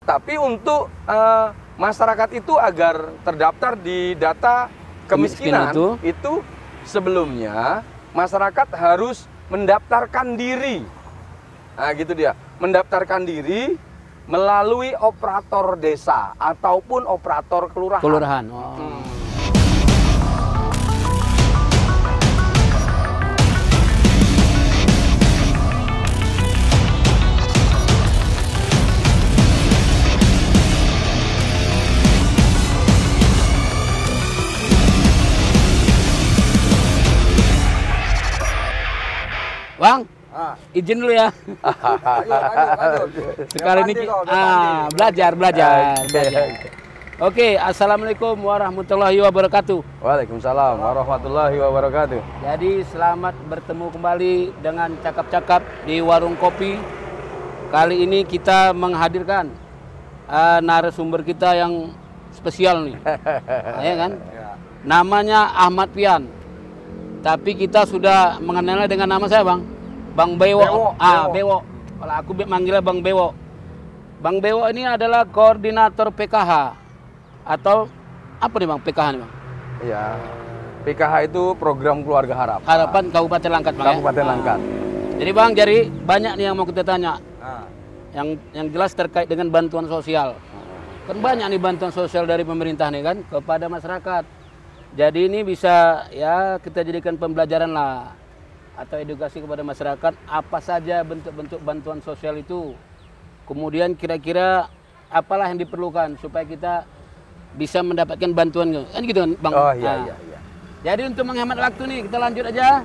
Tapi untuk masyarakat itu agar terdaftar di data kemiskinan itu sebelumnya masyarakat harus mendaftarkan diri. Nah, gitu dia. Mendaftarkan diri melalui operator desa ataupun operator kelurahan. Bang, izin dulu ya. Sekali ini belajar. Oke, assalamualaikum warahmatullahi wabarakatuh. Waalaikumsalam warahmatullahi wabarakatuh. Jadi selamat bertemu kembali dengan cakap-cakap di warung kopi. Kali ini kita menghadirkan narasumber kita yang spesial nih, ya kan? Namanya Ahmad Pian. Tapi kita sudah mengenalnya dengan nama saya, Bang Bewo. Bewo. Kalau aku manggilnya Bang Bewo. Bang Bewo ini adalah koordinator PKH. Atau apa nih Bang PKH nih Bang? Iya. PKH itu program keluarga harapan. Harapan Kabupaten Langkat, Bang. Kabupaten Langkat. Jadi Bang, banyak nih yang mau kita tanya. Yang jelas terkait dengan bantuan sosial. Kan banyak nih bantuan sosial dari pemerintah nih kan kepada masyarakat. Jadi ini bisa ya kita jadikan pembelajaran lah atau edukasi kepada masyarakat apa saja bentuk-bentuk bantuan sosial itu. Kemudian kira-kira apalah yang diperlukan supaya kita bisa mendapatkan bantuan kan gitu kan Bang. Oh iya. Jadi untuk menghemat waktu nih kita lanjut aja.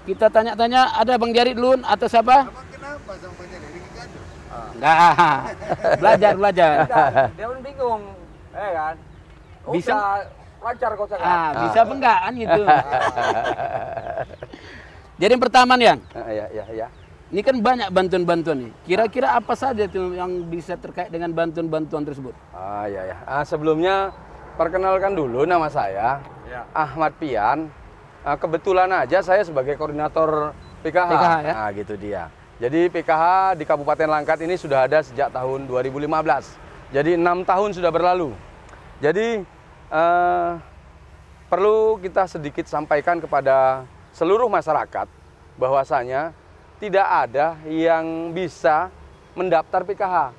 Kita tanya-tanya, ada Bang Jari dulu atau siapa? Emang kenapa sama Bang Jari? Enggak. Belajar. Dia pun bingung, kan? Bisa lancar kok saya. Bisa apa enggak kan gitu. Jadi yang pertama nih, Yang. Iya. Ini kan banyak bantuan-bantuan nih. Kira-kira apa saja tuh yang bisa terkait dengan bantuan-bantuan tersebut? Iya. Sebelumnya perkenalkan dulu nama saya Ahmad Pian. Kebetulan aja saya sebagai koordinator PKH. Ya? Nah, gitu dia. Jadi PKH di Kabupaten Langkat ini sudah ada sejak tahun 2015. Jadi 6 tahun sudah berlalu. Jadi perlu kita sedikit sampaikan kepada seluruh masyarakat bahwasanya tidak ada yang bisa mendaftar PKH.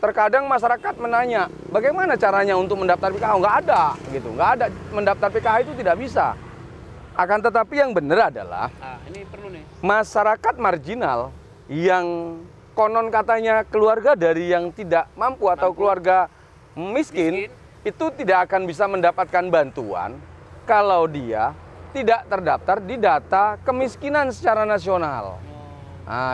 Terkadang masyarakat menanya, bagaimana caranya untuk mendaftar PKH? Nggak ada, gitu. Nggak ada, mendaftar PKH itu tidak bisa. Akan tetapi yang benar adalah ini perlu nih. Masyarakat marginal yang konon katanya keluarga dari yang tidak mampu atau keluarga miskin itu tidak akan bisa mendapatkan bantuan kalau dia tidak terdaftar di data kemiskinan secara nasional.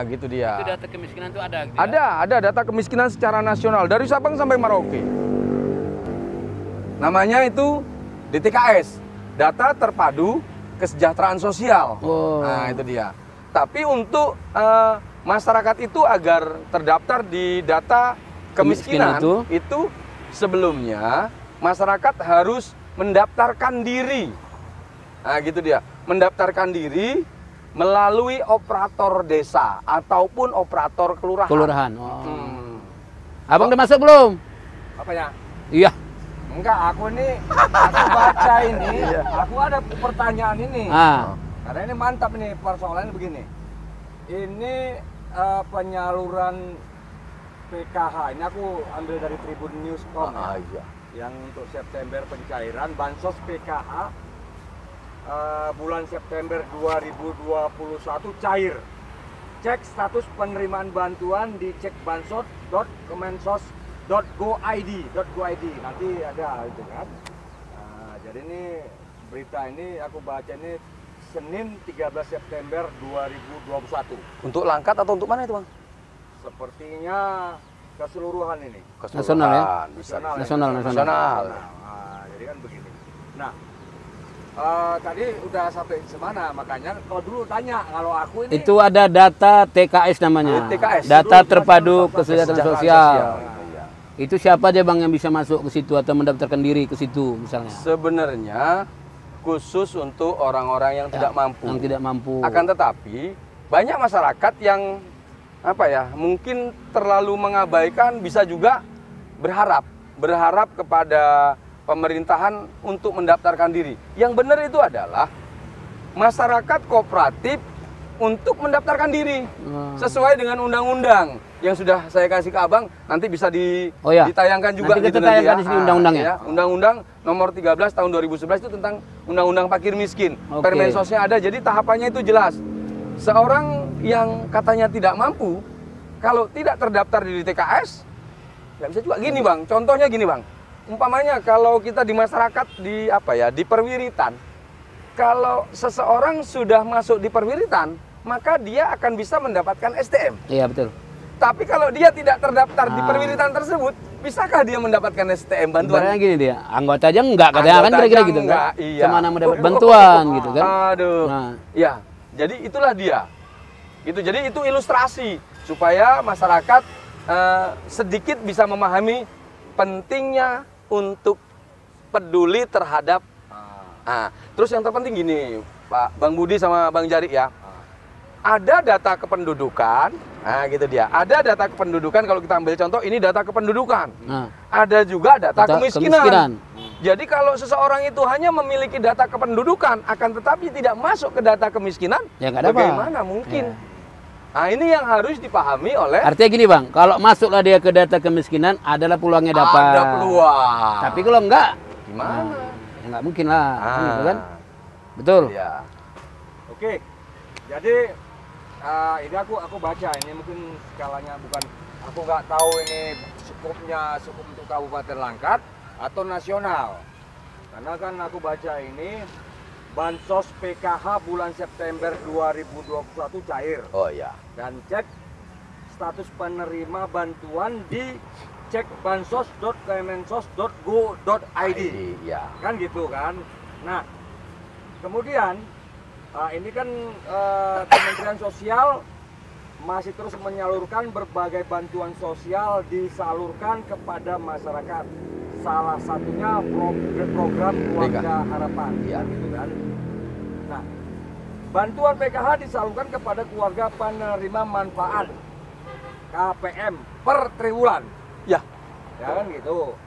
Gitu dia. Itu data kemiskinan itu ada gitu Ada data kemiskinan secara nasional dari Sabang sampai Merauke. Namanya itu DTKS, Data Terpadu Kesejahteraan Sosial. Nah, itu dia. Tapi untuk masyarakat itu agar terdaftar di data kemiskinan itu sebelumnya masyarakat harus mendaftarkan diri. Nah, gitu dia. Mendaftarkan diri melalui operator desa ataupun operator kelurahan. Abang udah masuk belum? Apanya? Iya. Enggak, aku baca ini, aku ada pertanyaan ini. Karena ini mantap nih persoalannya begini. Ini penyaluran PKH, ini aku ambil dari Tribun News.com yang untuk September pencairan Bansos PKH bulan September 2021 cair. Cek status penerimaan bantuan di cekbansos.kemensos.go.id. Nanti ada itu kan. Jadi ini berita ini aku baca ini Senin 13 September 2021. Untuk Langkat atau untuk mana itu, Bang? Sepertinya keseluruhan ini. Nasional ya? Nasional. Jadi kan begini. Nah, tadi udah sampai semana, makanya kalau dulu tanya, kalau aku ini itu ada data TKS namanya. TKS. Data Terpadu Kesejahteraan Sosial. Itu siapa aja Bang yang bisa masuk ke situ atau mendaftarkan diri ke situ misalnya? Sebenarnya khusus untuk orang-orang yang tidak mampu. Yang tidak mampu. Akan tetapi banyak masyarakat yang apa ya, mungkin terlalu mengabaikan, bisa juga berharap kepada pemerintahan untuk mendaftarkan diri. Yang benar itu adalah masyarakat kooperatif untuk mendaftarkan diri sesuai dengan undang-undang yang sudah saya kasih ke abang. Nanti bisa ditayangkan juga nanti kita gitu tayangkan nanti di sini undang-undangnya. ya. Undang-undang nomor 13 tahun 2011 itu tentang undang-undang fakir miskin. Permensosnya ada, jadi tahapannya itu jelas. Seorang yang katanya tidak mampu, kalau tidak terdaftar di TKS, nggak bisa juga. Gini bang, contohnya gini bang, umpamanya kalau kita di masyarakat di perwiritan, kalau seseorang sudah masuk di perwiritan, maka dia akan bisa mendapatkan STM. Iya betul. Tapi kalau dia tidak terdaftar di perwiritan tersebut, bisakah dia mendapatkan STM bantuan? Ibaratnya gini dia, anggota aja enggak katanya kan kira-kira gitu enggak, kan. iya. Kemana mendapat bantuan gitu kan. Aduh. Ya, jadi itulah dia. Gitu. Jadi itu ilustrasi supaya masyarakat sedikit bisa memahami pentingnya untuk peduli terhadap. Terus yang terpenting gini, Pak Bang Budi sama Bang Jari ya. Ada data kependudukan, gitu dia. Ada data kependudukan, kalau kita ambil contoh, ini data kependudukan. Ada juga data kemiskinan. Jadi kalau seseorang itu hanya memiliki data kependudukan, akan tetapi tidak masuk ke data kemiskinan, ya nggak ada bagaimana mungkin? Nah ini yang harus dipahami oleh. Artinya gini bang, kalau masuklah dia ke data kemiskinan, adalah peluangnya dapat. Ada peluang. Tapi kalau enggak, gimana? Ya nggak mungkin lah, gitu kan? Betul. Ya. Oke, jadi ini aku baca, ini mungkin skalanya bukan, aku nggak tahu ini cukup untuk Kabupaten Langkat atau nasional. Karena kan aku baca ini Bansos PKH bulan September 2021 cair. Oh ya. Dan cek status penerima bantuan di cek bansos.kemensos.go.id. Ya. Kan gitu kan. Nah, kemudian ini kan Kementerian Sosial masih terus menyalurkan berbagai bantuan sosial disalurkan kepada masyarakat. Salah satunya program Keluarga Harapan, ya gitu kan. Nah, bantuan PKH disalurkan kepada keluarga penerima manfaat KPM per triwulan. Ya. Ya kan gitu.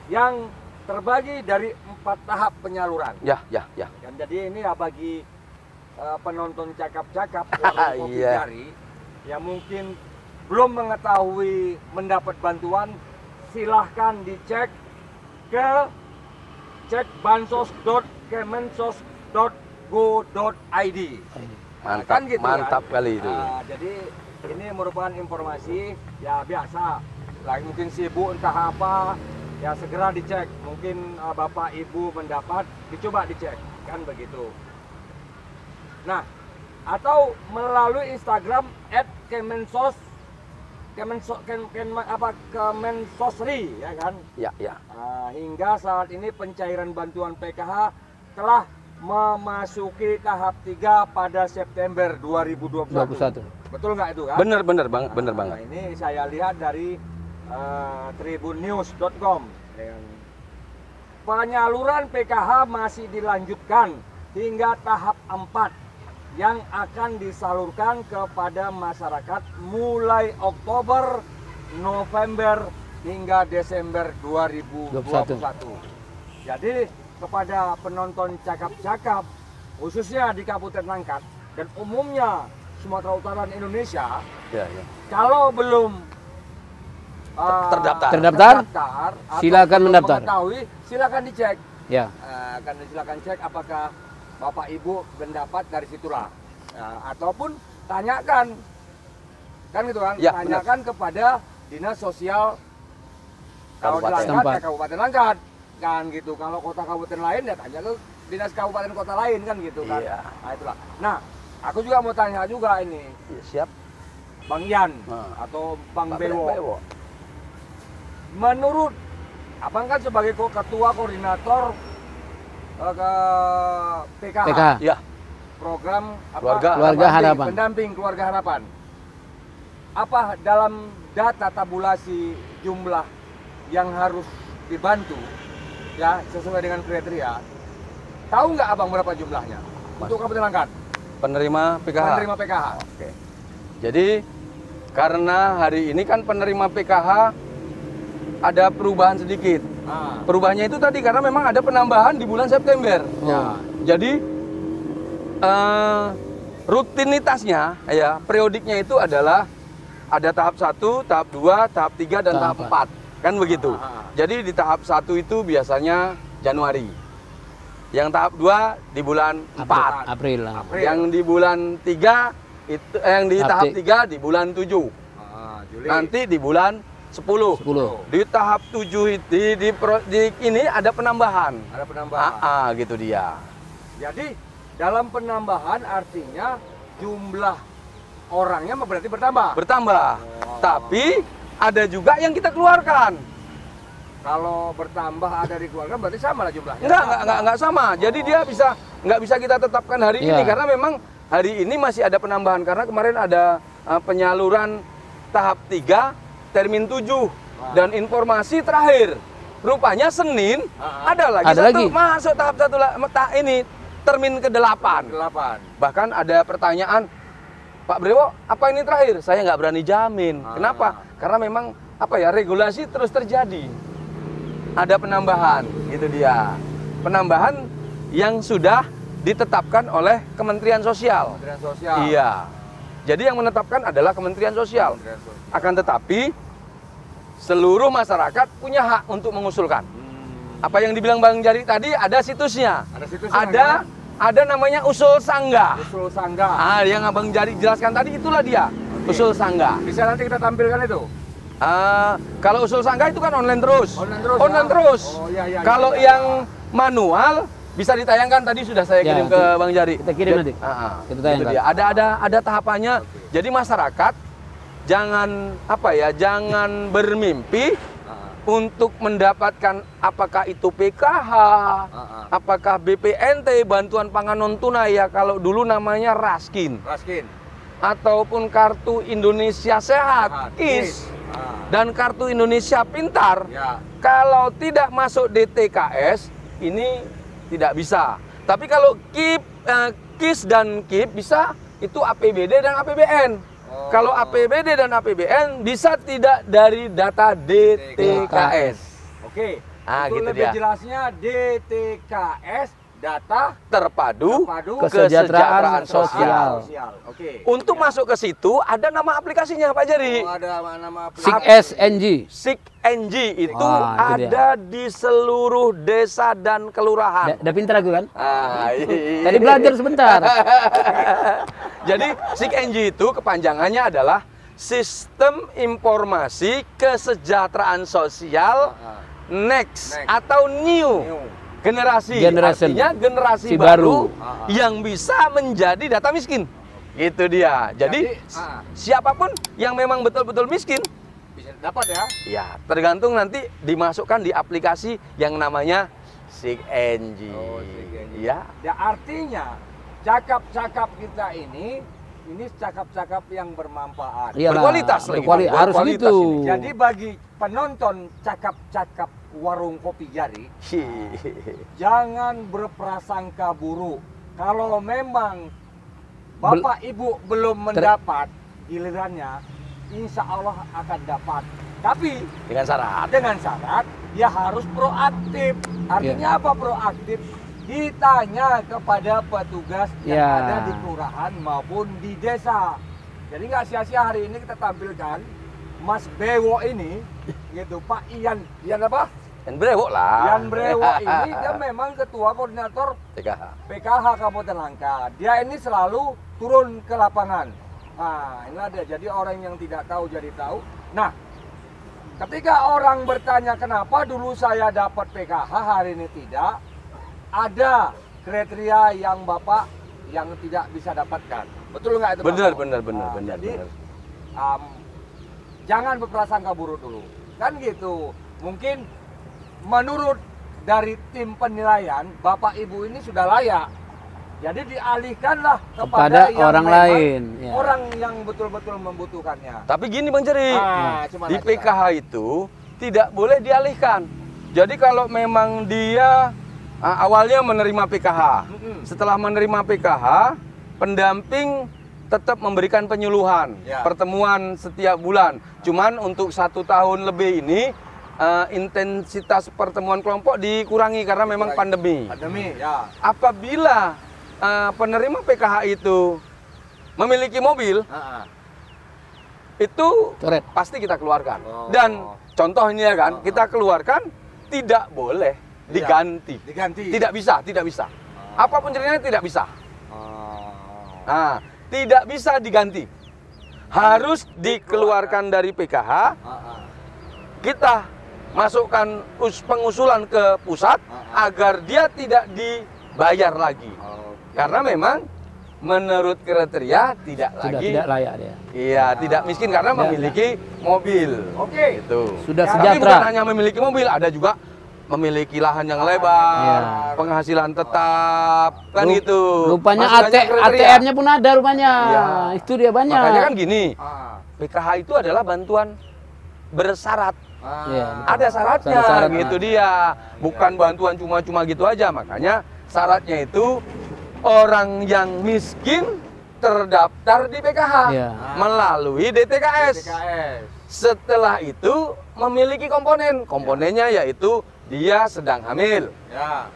Yang terbagi dari 4 tahap penyaluran. Ya. Dan jadi ini ya bagi penonton cakap-cakap warung kopi jari yang mungkin belum mengetahui mendapat bantuan, silahkan dicek ke cek bansos.kemensos.go.id. Mantap, Kan gitu mantap kan? kali itu. Jadi ini merupakan informasi ya biasa. Lagi mungkin sibuk entah apa, ya segera dicek. Mungkin Bapak Ibu mendapat, dicoba dicek, kan begitu. Nah, atau melalui Instagram @kemensosri ya kan? Ya. Hingga saat ini pencairan bantuan PKH telah memasuki tahap 3 pada September 2021. Betul nggak itu kan? Bener banget. Ini saya lihat dari tribunnews.com. Penyaluran PKH masih dilanjutkan hingga tahap 4 yang akan disalurkan kepada masyarakat mulai Oktober, November hingga Desember 2021. Jadi kepada penonton cakap-cakap khususnya di Kabupaten Langkat dan umumnya Sumatera Utara dan Indonesia, kalau belum terdaftar, silakan mendaftar. Silakan dicek. Ya. Silakan cek apakah Bapak Ibu mendapat dari situlah. Ataupun tanyakan, kan gitu kan? Ya, tanyakan kepada Dinas Sosial Kabupaten Langkat, kan gitu. Kalau kota kabupaten lain ya tanya ke Dinas Kabupaten kota lain, kan gitu kan? Iya. Nah itulah. Nah, aku juga mau tanya juga ini. Siap. Bang Yan atau Bang Bewo. Menurut abang kan sebagai ketua koordinator ke PKH. Ya. Program Keluarga Harapan. Pendamping Keluarga Harapan. Apa dalam data tabulasi jumlah yang harus dibantu ya sesuai dengan kriteria? Tahu nggak abang berapa jumlahnya untuk Kabupaten Langkat? Penerima PKH. Penerima PKH. Oke. Jadi Karena hari ini kan penerima PKH ada perubahan sedikit. Perubahannya itu tadi karena memang ada penambahan di bulan September. Ya. Jadi rutinitasnya, ya periodiknya itu adalah ada tahap 1, tahap 2, tahap 3, dan tahap 4. Kan begitu. Jadi di tahap 1 itu biasanya Januari. Yang tahap 2 di bulan 4. April. Yang di bulan 3 itu yang di tahap 3 di bulan 7. Juli. Nanti di bulan 10. 10. Di tahap 7 di ini ada penambahan. Ada penambahan. Gitu dia. Jadi dalam penambahan artinya jumlah orangnya berarti bertambah. Bertambah. Tapi ada juga yang kita keluarkan. Kalau bertambah ada dikeluarkan berarti sama lah jumlahnya. Enggak sama. Jadi dia nggak bisa kita tetapkan hari ini karena memang hari ini masih ada penambahan karena kemarin ada penyaluran tahap 3 termin 7 dan informasi terakhir rupanya Senin ada lagi masuk tahap 1 ini termin ke-8. Bahkan ada pertanyaan, Pak Brewo, apa ini terakhir? Saya nggak berani jamin. Kenapa? Karena memang regulasi terus terjadi. Ada penambahan, gitu dia. Penambahan yang sudah ditetapkan oleh Kementerian Sosial. Kementerian Sosial. Iya. Jadi yang menetapkan adalah Kementerian Sosial. Akan tetapi seluruh masyarakat punya hak untuk mengusulkan. Apa yang dibilang Bang Jari tadi ada situsnya. Ada namanya usul sanggah. Usul sanggah. Yang Abang Jari jelaskan tadi itulah dia. Usul sanggah. Bisa nanti kita tampilkan itu. Kalau usul sanggah itu kan online terus. Online terus. Oh, iya, kalau yang manual bisa ditayangkan tadi sudah saya kirim ke Bang Jari. Kita kirim nanti. Kita tayangkan. Ada tahapannya. Jadi masyarakat jangan jangan bermimpi untuk mendapatkan apakah itu PKH, apakah BPNT, bantuan pangan non tunai ya kalau dulu namanya Raskin. Ataupun kartu Indonesia Sehat, KIS. Dan kartu Indonesia Pintar. Kalau tidak masuk DTKS ini tidak bisa. Tapi kalau KIS dan KIP bisa itu APBD dan APBN. Kalau APBD dan APBN bisa tidak dari data DTKS. Oke. Gitu lebih dia. Jelasnya DTKS data terpadu kesejahteraan sosial. Oke. Untuk masuk ke situ ada nama aplikasinya Pak Jari. Ada nama aplikasi. SIG-NG. SIG-NG itu ada di seluruh desa dan kelurahan. Udah pintar aku kan? Iya. Tadi belajar sebentar. Jadi SIG-NG itu kepanjangannya adalah Sistem Informasi Kesejahteraan Sosial Next atau New Generasi. Artinya generasi baru yang bisa menjadi data miskin. Gitu dia. Jadi siapapun yang memang betul-betul miskin bisa dapat ya? Ya, tergantung nanti dimasukkan di aplikasi yang namanya SIG-NG. Ya. Artinya cakap-cakap kita ini cakap-cakap yang bermanfaat. Berkualitas lagi. Harus gitu. Jadi bagi penonton cakap-cakap warung kopi Jari, jangan berprasangka buruk. Kalau memang Bapak Ibu belum mendapat gilirannya, insya Allah akan dapat. Tapi dengan syarat dia harus proaktif. Artinya apa proaktif? Ditanya kepada petugas yang ada di kelurahan maupun di desa. Jadi nggak sia-sia hari ini kita tampilkan Mas Bewo ini, gitu Pak Ian apa? Ian Brewo lah. Ian Brewo ini dia memang ketua koordinator PKH Kabupaten Langkat. Dia ini selalu turun ke lapangan. Nah, ini ada. Jadi orang yang tidak tahu jadi tahu. Nah, ketika orang bertanya kenapa dulu saya dapat PKH hari ini tidak, ada kriteria yang Bapak yang tidak bisa dapatkan. Betul nggak itu? Benar. Jadi jangan berprasangka buruk dulu. Kan gitu. Mungkin menurut dari tim penilaian Bapak Ibu ini sudah layak. Jadi dialihkanlah kepada orang lain. Orang yang betul-betul membutuhkannya. Tapi gini Bang Jari, di PKH itu tidak boleh dialihkan. Jadi kalau memang dia awalnya menerima PKH, setelah menerima PKH, pendamping tetap memberikan penyuluhan, Ya. pertemuan setiap bulan. Cuman untuk 1 tahun lebih ini intensitas pertemuan kelompok dikurangi karena memang pandemi. Pandemi, ya. Apabila penerima PKH itu memiliki mobil, itu Coret. pasti kita keluarkan. Oh. Dan contoh ini ya kan, kita keluarkan tidak boleh diganti. Diganti. Tidak bisa, tidak bisa. Apapun ceritanya tidak bisa. Oh. Nah, tidak bisa diganti. Harus dikeluarkan dari PKH. Kita masukkan pengusulan ke pusat agar dia tidak dibayar lagi. Karena memang menurut kriteria Tidak layak dia. Iya, tidak miskin karena memiliki mobil. Oke. Itu. Sudah Tapi bukan sejahtera. hanya memiliki mobil, ada juga memiliki lahan yang lebar, Iya. penghasilan tetap, kan Ru- gitu. Rupanya Masih banyak kriteria. ATM-nya pun ada rupanya. Iya. Itu dia banyak. Makanya kan gini, Ah. PKH itu adalah bantuan bersyarat. Iya. Ada syaratnya, Ada syaratnya. gitu dia. Bukan bantuan cuma-cuma gitu aja. Makanya syaratnya itu orang yang miskin terdaftar di PKH Iya. melalui DTKS. DTKS. Setelah itu memiliki komponen. Komponennya yaitu dia sedang hamil, Ya.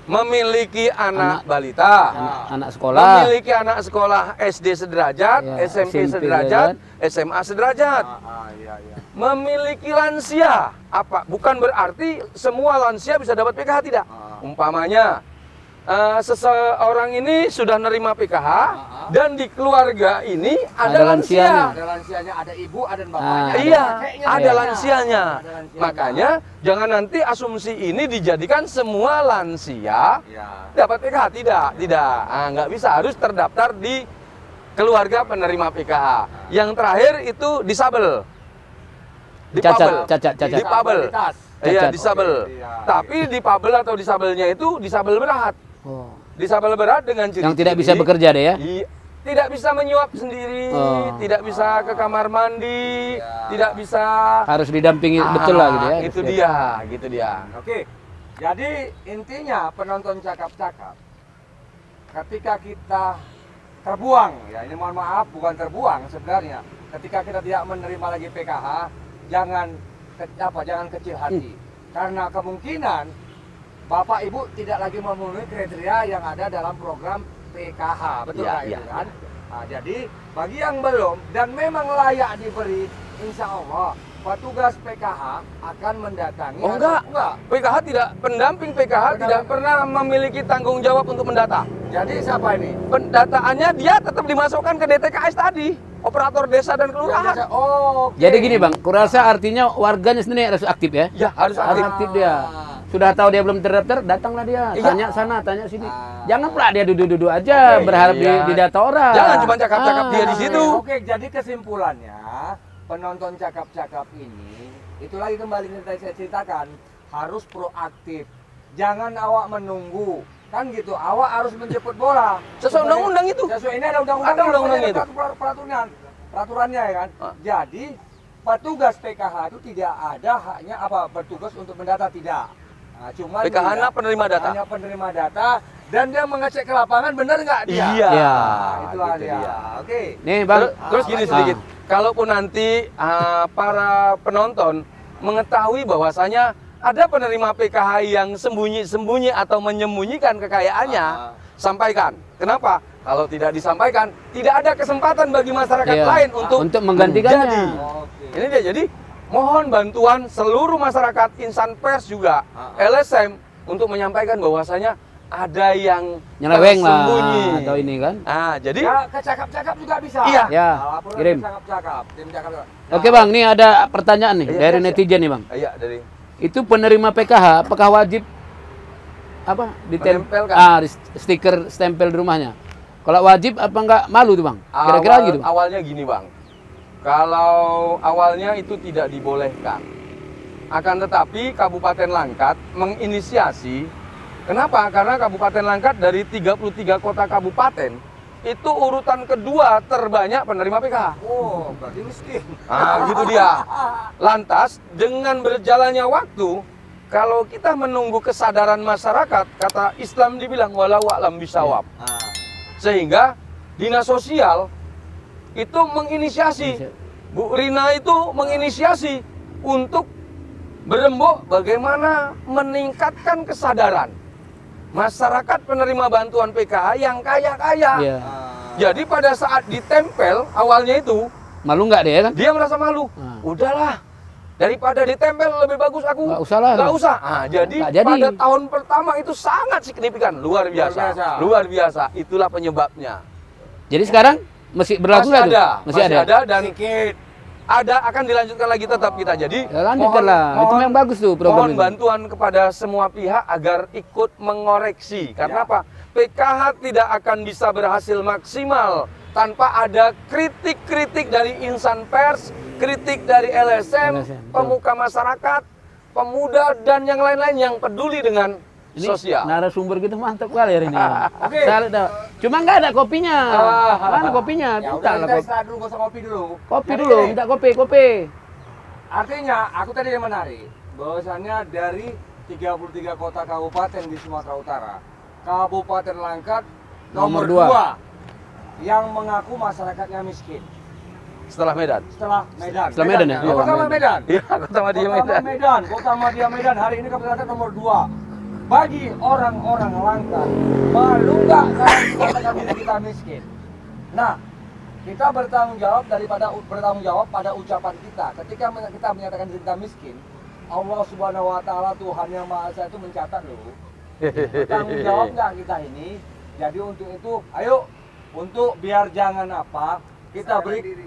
memiliki anak balita, Anak sekolah. memiliki anak sekolah SD sederajat, Ya, SMP SMP sederajat, SMA sederajat, Iya, iya. memiliki lansia. Apa? Bukan berarti semua lansia bisa dapat PKH, tidak. Umpamanya seseorang ini sudah nerima PKH dan di keluarga ini ada Ada lansia. lansianya. Ada lansianya, ada ibu, ada bapaknya. ada Iya, kakeknya. ada Iya. lansianya. Ada lansianya. Makanya jangan nanti asumsi ini dijadikan semua lansia Iya. dapat PKH. Tidak. Nggak bisa, harus terdaftar di keluarga penerima PKH. Yang terakhir itu disabel. Cacat. Difabel. Disabilitas. Iya, Cacat. disabel. Oke, iya. Tapi difabel atau disabelnya itu disabel berat. Oh. Disabel berat dengan ciri Yang tidak bisa bekerja deh ya. Tidak bisa menyuap sendiri, Oh. tidak bisa ke kamar mandi, Ya. tidak bisa. Harus didampingi betul lah gitu ya. Itu dia. Oke. Jadi intinya penonton cakap-cakap ketika kita terbuang, ya ini mohon maaf bukan terbuang sebenarnya. Ketika kita tidak menerima lagi PKH, jangan kecil hati. Karena kemungkinan Bapak Ibu tidak lagi memenuhi kriteria yang ada dalam program PKH, betul Iya, nggak iya. itu kan? Nah, jadi bagi yang belum dan memang layak diberi, insya Allah petugas PKH akan mendatangi. Oh enggak. PKH tidak, pendamping PKH tidak pernah memiliki tanggung jawab untuk mendata. Jadi siapa ini? Pendataannya dia tetap dimasukkan ke DTKS tadi, operator desa dan kelurahan. Oh, Jadi gini Bang, kurasa artinya warganya sendiri harus aktif ya. Ya, harus Harus aktif. aktif dia. Sudah tahu dia belum terdaftar, datanglah dia. Iya. Tanya sana, tanya sini. Jangan pula dia duduk-duduk aja Oke, berharap iya. di data orang. Jangan cuma cakap-cakap dia di situ. Oke, jadi kesimpulannya penonton cakap-cakap ini itu lagi kembali yang tadi saya ceritakan, harus proaktif. Jangan awak menunggu. Kan gitu, awak harus menjemput bola. Sesuai undang-undang itu. Sesuai ini ada undang-undang. Ada undang-undang itu. Peraturannya ya kan. Ah. Jadi petugas PKH itu tidak ada haknya bertugas untuk mendata, tidak. Nah, cuma PKH hanya penerima data. Hanya penerima data dan dia mengecek ke lapangan benar nggak dia. Iya. Iya. Nah, itulah gitu dia. dia. Oke. Nih Bang, Terus gini sedikit, kalaupun nanti para penonton mengetahui bahwasanya ada penerima PKH yang sembunyi-sembunyi atau menyembunyikan kekayaannya, sampaikan. Kenapa? Kalau tidak disampaikan, tidak ada kesempatan bagi masyarakat Iya. lain untuk menggantikannya. menjadi. Oke. Ini dia, jadi mohon bantuan seluruh masyarakat, insan pers juga, LSM, untuk menyampaikan bahwasanya ada yang Nyeleweng lah tersembunyi. atau ini kan. Nah, jadi Ya, ke cakap-cakap juga bisa. Iya. Ya, Laporan kirim. ke cakap-cakap, tim cakap-cakap. Oke Bang, nih ada pertanyaan nih Iya, dari iya, netizen nih Bang. iya dari Itu penerima PKH apakah wajib apa Menempelkan. stiker stempel di rumahnya? Kalau wajib apa enggak malu tuh Bang? Kira-kira gitu. Bang? Awalnya gini Bang, kalau awalnya itu tidak dibolehkan. Akan tetapi Kabupaten Langkat menginisiasi. Kenapa? Karena Kabupaten Langkat dari 33 kota kabupaten itu urutan kedua terbanyak penerima PKH. Oh, berarti miskin. Nah, gitu dia. Lantas dengan berjalannya waktu, kalau kita menunggu kesadaran masyarakat, kata Islam dibilang walau a'lam bisawab. Ah. Sehingga dinas sosial itu menginisiasi. Bu Rina itu menginisiasi untuk berembuk bagaimana meningkatkan kesadaran masyarakat penerima bantuan PKH yang kaya-kaya. Iya. Jadi pada saat ditempel awalnya itu, Malu nggak deh kan? dia merasa malu. Udahlah, daripada ditempel lebih bagus aku Nggak usah lah. nggak usah. Jadi Nggak jadi. pada tahun pertama itu sangat signifikan, luar biasa. Luar biasa. Itulah penyebabnya. Jadi sekarang masih berlaku Masih nggak tuh? ada, Masih ada. dan ada akan dilanjutkan lagi tetap kita. Jadi Ya, lanjutkan lah. Itu memang bagus tuh program mohon ini. bantuan kepada semua pihak agar ikut mengoreksi. Karena apa? PKH tidak akan bisa berhasil maksimal tanpa ada kritik-kritik dari insan pers, kritik dari LSM, LSM, pemuka masyarakat, pemuda, dan yang lain-lain yang peduli dengan Ini sosial. narasumber kita mantap kali hari ini. Oke. Cuma nggak ada kopinya. Mana kopinya? Ya Minta udah, lah kita kopi. istirahat dulu, gak usah ngopi dulu. Kopi Jadi dulu, gini, minta kopi. artinya, aku tadi yang menarik, bahwasannya dari 33 kota kabupaten di Sumatera Utara, Kabupaten Langkat nomor Nomor 2 yang mengaku masyarakatnya miskin. Setelah Medan. Setelah Medan. Setelah Medan ya? Yang pertama Medan. Iya, Kota Madya Medan. Kota Madya Medan hari ini Kabupaten Langkat nomor 2. Bagi orang-orang Langkat, malu nggak kalau dikatakan diri kita miskin? Nah, kita bertanggung jawab pada ucapan kita. Ketika kita menyatakan diri kita miskin, Allah Subhanahu Wa Taala Tuhan yang Maha Esa itu mencatat loh. Bertanggung jawab nggak kita ini? Jadi untuk itu, ayo untuk biar jangan apa kita beri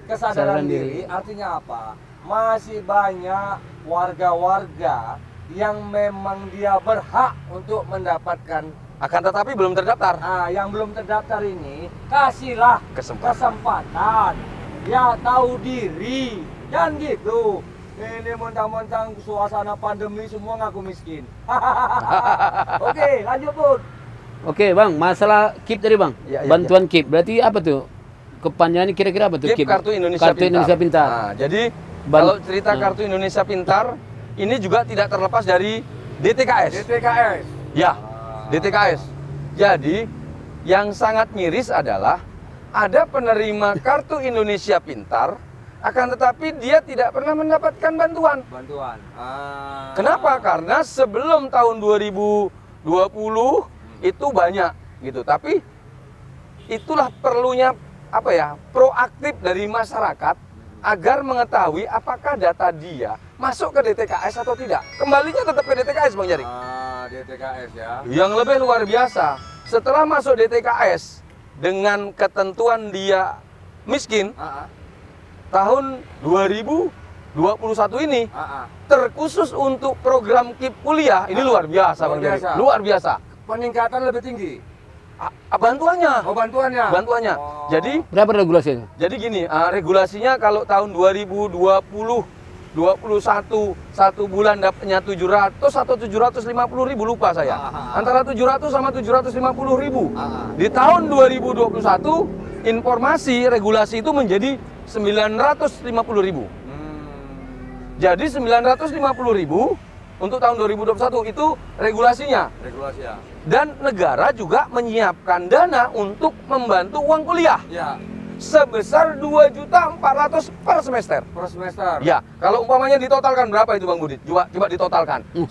kesadaran diri. Artinya apa? Masih banyak warga-warga yang memang dia berhak untuk mendapatkan, Akan tetapi belum terdaftar. yang belum terdaftar ini kasihlah kesempatan. Ya tahu diri, jangan gitu. Ini mentang-mentang suasana pandemi semua ngaku miskin. Oke, lanjut Bud. Oke bang, masalah KIP tadi bang. Ya, ya, Bantuan KIP. Berarti apa tuh? Kepanjangannya kira-kira apa tuh KIP Kartu Indonesia Pintar. Indonesia Pintar. Nah, jadi kalau cerita Kartu Indonesia Pintar ini juga tidak terlepas dari DTKS. DTKS. Ya, DTKS. Jadi yang sangat miris adalah ada penerima Kartu Indonesia Pintar, akan tetapi dia tidak pernah mendapatkan bantuan. Kenapa? Karena sebelum tahun 2020 itu banyak gitu. Tapi itulah perlunya apa ya? Proaktif dari masyarakat agar mengetahui apakah data dia masuk ke DTKS atau tidak. Kembalinya tetap ke DTKS, Bang Jari. DTKS ya. Yang lebih luar biasa, setelah masuk DTKS dengan ketentuan dia miskin, tahun 2021 ini terkhusus untuk program KIP kuliah ini luar biasa, Bang Jari. Luar biasa. Peningkatan lebih tinggi. Bantuannya. Oh, bantuannya. Oh. Jadi Berapa regulasinya? gini, regulasinya kalau tahun 2021 satu bulan dapatnya 700 atau 750 ribu, lupa saya. Antara 700 sama 750 ribu. Di tahun 2021 informasi regulasi itu menjadi 950 ribu. Jadi 950 ribu untuk tahun 2021 itu regulasinya. Regulasi ya. Dan negara juga menyiapkan dana untuk membantu uang kuliah. Ya. Sebesar 2.400.000 per semester. Per semester. Ya, kalau umpamanya ditotalkan berapa itu Bang Budi? Coba ditotalkan. 900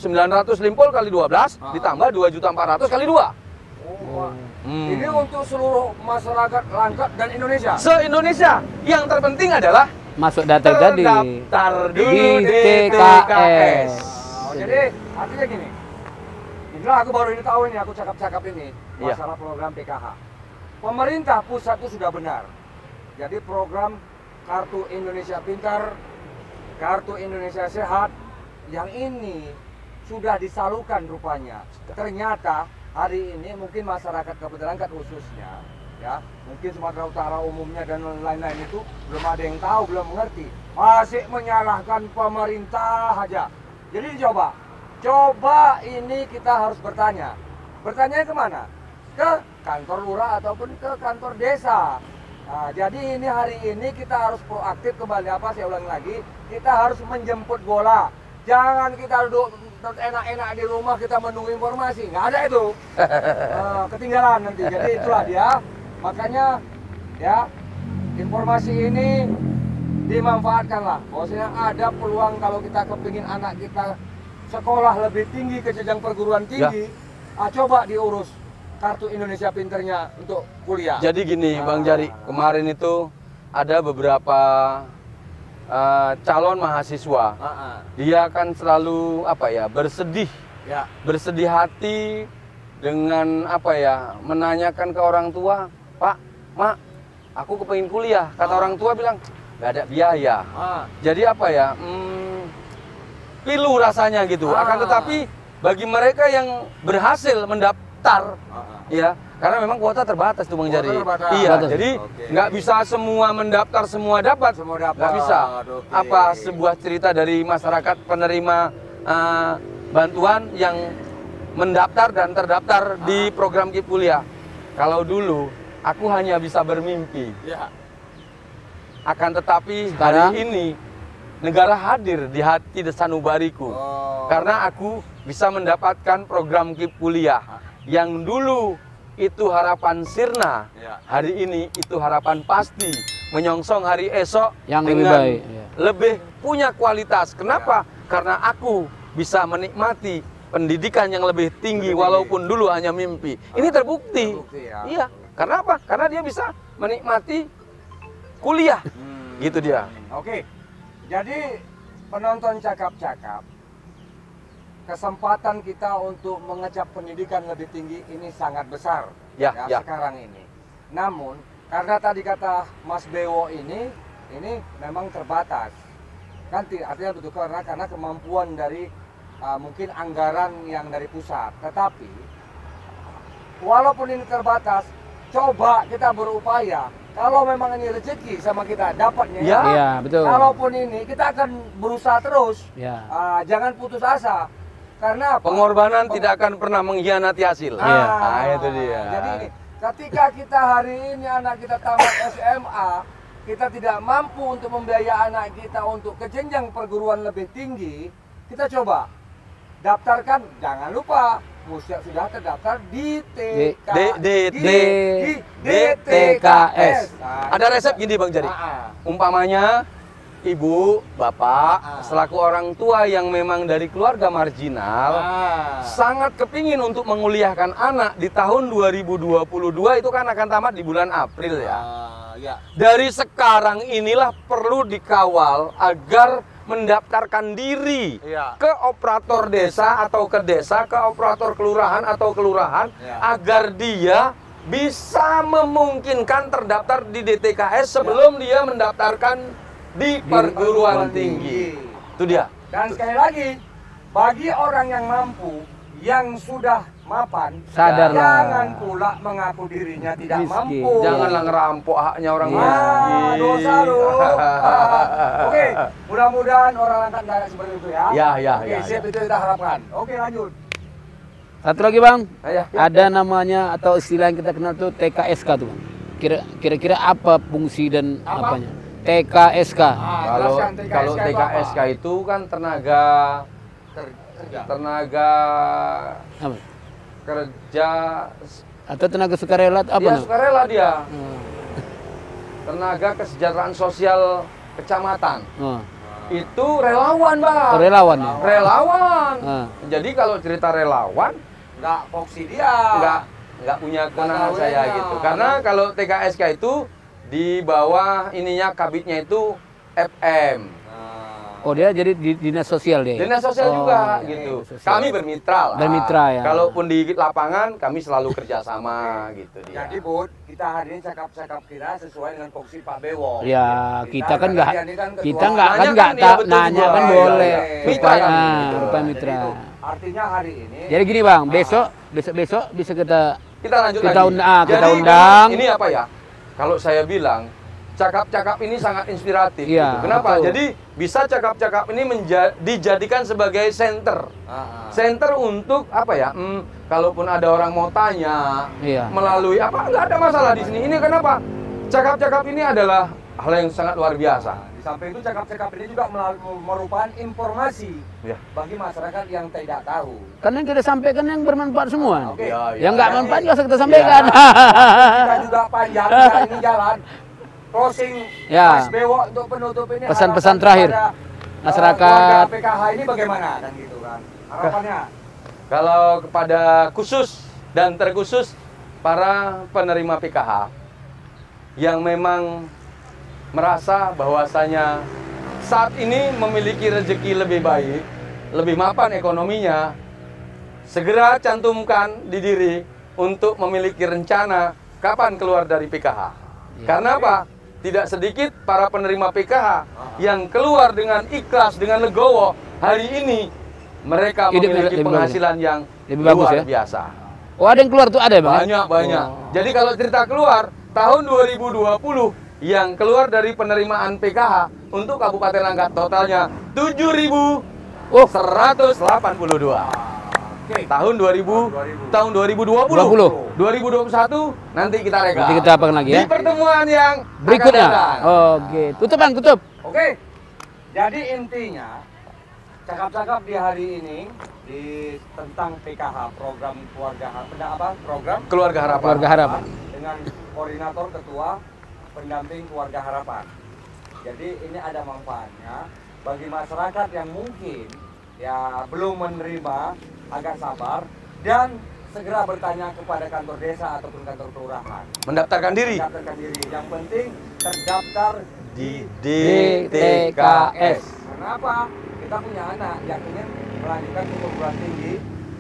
limpol kali 12 ditambah 2.400.000 kali 2. Oh. Ini untuk seluruh masyarakat Langkat dan Indonesia. Se-Indonesia. Yang terpenting adalah Masuk data tadi. terdaftar di DTKS. DTKS. Jadi artinya gini. Inilah aku baru ini tahu ini, aku cakap-cakap ini Iya. masalah program PKH. Pemerintah pusat itu sudah benar. Jadi program Kartu Indonesia Pintar, Kartu Indonesia Sehat, yang ini sudah disalurkan rupanya. Ternyata hari ini mungkin masyarakat Kabupaten Langkat khususnya, ya mungkin Sumatera Utara umumnya dan lain-lain itu belum ada yang tahu, belum mengerti, masih menyalahkan pemerintah aja. Jadi coba ini kita harus bertanya. Bertanya kemana? Ke kantor lurah ataupun ke kantor desa. Nah, jadi ini hari ini kita harus proaktif kembali, saya ulangi lagi, kita harus menjemput bola. Jangan kita duduk enak-enak di rumah kita menunggu informasi, nggak ada itu. Ketinggalan nanti. Jadi itulah dia. Makanya ya informasi ini dimanfaatkanlah. Bahwasanya ada peluang kalau kita kepingin anak kita sekolah lebih tinggi ke jenjang perguruan tinggi, coba diurus kartu Indonesia Pinternya untuk kuliah. Jadi gini Bang Jari, kemarin itu ada beberapa calon mahasiswa. Dia kan selalu apa ya, bersedih hati dengan apa ya, menanyakan ke orang tua, Pak, Mak, aku kepengin kuliah. Kata orang tua bilang nggak ada biaya. Jadi apa ya, pilu rasanya gitu. Akan tetapi bagi mereka yang berhasil mendaftar, ya, karena memang kuota terbatas tuh Bang Jari. Iya, jadi nggak bisa semua mendaftar, semua dapat. Nggak bisa. Apa sebuah cerita dari masyarakat penerima bantuan yang mendaftar dan terdaftar di program KIP Kuliah. Kalau dulu aku hanya bisa bermimpi. Akan tetapi hari ini negara hadir di hati Sanubariku. Karena aku bisa mendapatkan program KIP Kuliah yang dulu itu harapan sirna, hari ini itu harapan pasti, menyongsong hari esok yang dengan lebih baik, lebih punya kualitas. Kenapa? Karena aku bisa menikmati pendidikan yang lebih tinggi walaupun dulu hanya mimpi. Ini terbukti. Iya. Karena apa? Karena dia bisa menikmati kuliah. Gitu dia. Oke. Jadi penonton cakap-cakap, kesempatan kita untuk mengecap pendidikan lebih tinggi ini sangat besar sekarang ini. Namun karena tadi kata Mas Bewo ini memang terbatas. Kan artinya betul karena kemampuan dari mungkin anggaran yang dari pusat. Tetapi walaupun ini terbatas, coba kita berupaya. Kalau memang ini rezeki sama kita dapatnya, betul. Kalaupun ini kita akan berusaha terus. Jangan putus asa. Karena apa? Pengorbanan tidak akan pernah mengkhianati hasil. Itu dia. Jadi ketika kita hari ini anak kita tamat SMA, kita tidak mampu untuk membiayai anak kita untuk ke jenjang perguruan lebih tinggi, kita coba daftarkan. Jangan lupa sudah terdaftar di DTKS. Ada resep gini Bang Jari. Umpamanya ibu, bapak, selaku orang tua yang memang dari keluarga marginal, sangat kepingin untuk menguliahkan anak di tahun 2022 itu kan akan tamat di bulan April ya. Dari sekarang inilah perlu dikawal agar mendaftarkan diri ke operator desa atau ke desa, ke operator kelurahan atau kelurahan, agar dia bisa memungkinkan terdaftar di DTKS sebelum dia mendaftarkan di perguruan tinggi. Itu dia. Dan sekali lagi, bagi orang yang mampu, yang sudah mapan, sadarlah. Jangan pula mengaku dirinya tidak mampu. Janganlah ngerampok haknya orang miskin. Dosa loh. Oke, mudah-mudahan orang angkat darat seperti itu ya. Oke, siap, itu kita harapkan. Oke, lanjut. Satu lagi Bang, ada namanya atau istilah yang kita kenal tuh TKSK tuh Bang. Kira-kira apa fungsi dan apanya? TKSK. Kalau TKSK itu kan tenaga kerja atau tenaga sukarela apa? Ya, sukarela dia. Tenaga kesejahteraan sosial kecamatan. Itu relawan, Bang. Relawan. Relawan. Jadi kalau cerita relawan, nggak foksi dia. Nggak punya kewenangan saya gitu. Karena kalau TKSK itu di bawah ininya kabitnya itu FM. Oh, dia jadi dinas sosial dia. Dinas sosial juga gitu. Kami bermitra lah. Bermitra ya. Kalaupun di lapangan kami selalu kerjasama gitu dia. Jadi Bud, kita hari ini cakap-cakap kita sesuai dengan fungsi Pak Bewo. Ya, kita kan nggak tahu nanya kan boleh. Mitra kami. Bukan mitra. Artinya hari ini. Jadi gini Bang, besok bisa kita lanjut kita lagi. Kita undang. Ini apa ya? Kalau saya bilang cakap-cakap ini sangat inspiratif. Iya, gitu. Kenapa? betul. Jadi bisa cakap-cakap ini dijadikan sebagai center. Center untuk apa ya? Kalaupun ada orang mau tanya melalui apa, nggak ada masalah di sini. Ini kenapa? Cakap-cakap ini adalah hal yang sangat luar biasa. Di samping itu cakap-cakap ini juga merupakan informasi bagi masyarakat yang tidak tahu. Karena yang kita sampaikan yang bermanfaat semua. Yang nggak manfaat juga kita sampaikan. Kita juga panjang ini jalan. closing Ya. Mas Bewo untuk penutup ini. Pesan-pesan harapan terakhir. kepada, Masyarakat. keluarga PKH ini bagaimana kan gitu kan? Harapannya. Kalau kepada khusus dan terkhusus para penerima PKH yang memang merasa bahwasanya saat ini memiliki rezeki lebih baik, lebih mapan ekonominya, segera cantumkan di diri untuk memiliki rencana kapan keluar dari PKH. Karena apa? Tidak sedikit para penerima PKH yang keluar dengan ikhlas, dengan legowo hari ini mereka Hidup memiliki lebih penghasilan yang Lebih bagus luar ya? biasa. Oh, ada yang keluar tuh, ada ya Bang? Banyak. Oh. Jadi kalau cerita keluar tahun 2020 yang keluar dari penerimaan PKH untuk Kabupaten Langkat totalnya 7.182. Oh, Oke. Tahun 2020. 2021 nanti kita reka. nanti kita apakan lagi ya? Di pertemuan yang Berikutnya. akan datang. Oke, tutup Bang, tutup. Oke. Jadi intinya cakap-cakap di hari ini tentang PKH, program program Keluarga Harapan. Keluarga Harapan. dengan koordinator ketua pendamping keluarga harapan. Jadi ini ada manfaatnya bagi masyarakat yang mungkin ya belum menerima, agak sabar dan segera bertanya kepada kantor desa ataupun kantor kelurahan. Mendaftarkan diri Mendaftarkan diri. Yang penting terdaftar di DTKS. Kenapa? Kita punya anak yang ingin melanjutkan ke perguruan tinggi,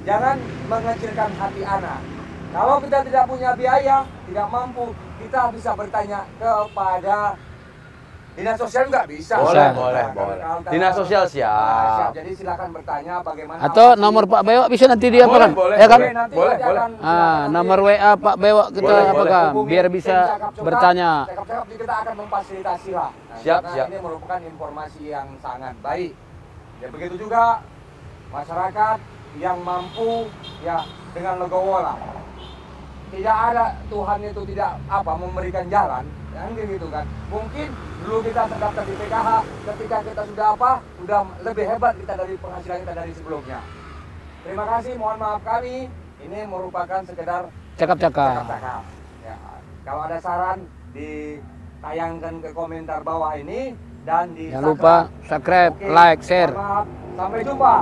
jangan mengecilkan hati anak. Kalau kita tidak punya biaya, tidak mampu, kita bisa bertanya kepada dinas sosial nggak bisa. Boleh. Kalau Dinas sosial siap. Jadi silakan bertanya bagaimana. Atau nomor Pak Bewo bisa nanti dia apakan? Boleh, Ya kan? Oke, nanti Boleh. akan Nomor WA Pak Bewo kita Boleh, apakan? hubungi Biar tim bisa cakap-cakap. bertanya. Cakap-cakap kita akan memfasilitasi lah. Nah, Siap, karena siap. ini merupakan informasi yang sangat baik. Ya begitu juga masyarakat yang mampu ya dengan legowo lah. Tidak ada Tuhan itu tidak memberikan jalan, kan gitu kan. Mungkin dulu kita terdaftar di PKH, ketika kita sudah lebih hebat kita dari penghasilan kita dari sebelumnya. Terima kasih, mohon maaf kami. Ini merupakan sekedar Cakap-cakap. cakap-cakap. Ya, kalau ada saran ditayangkan ke komentar bawah ini dan di Jangan lupa subscribe, Oke, like, share. mohon maaf. Sampai jumpa.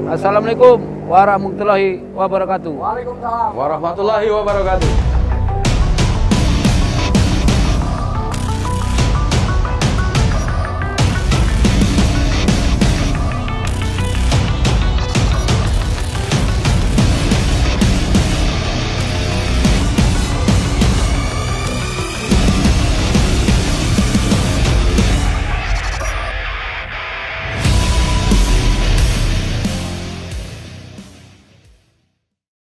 Assalamualaikum warahmatullahi wabarakatuh. Waalaikumsalam. Warahmatullahi wabarakatuh.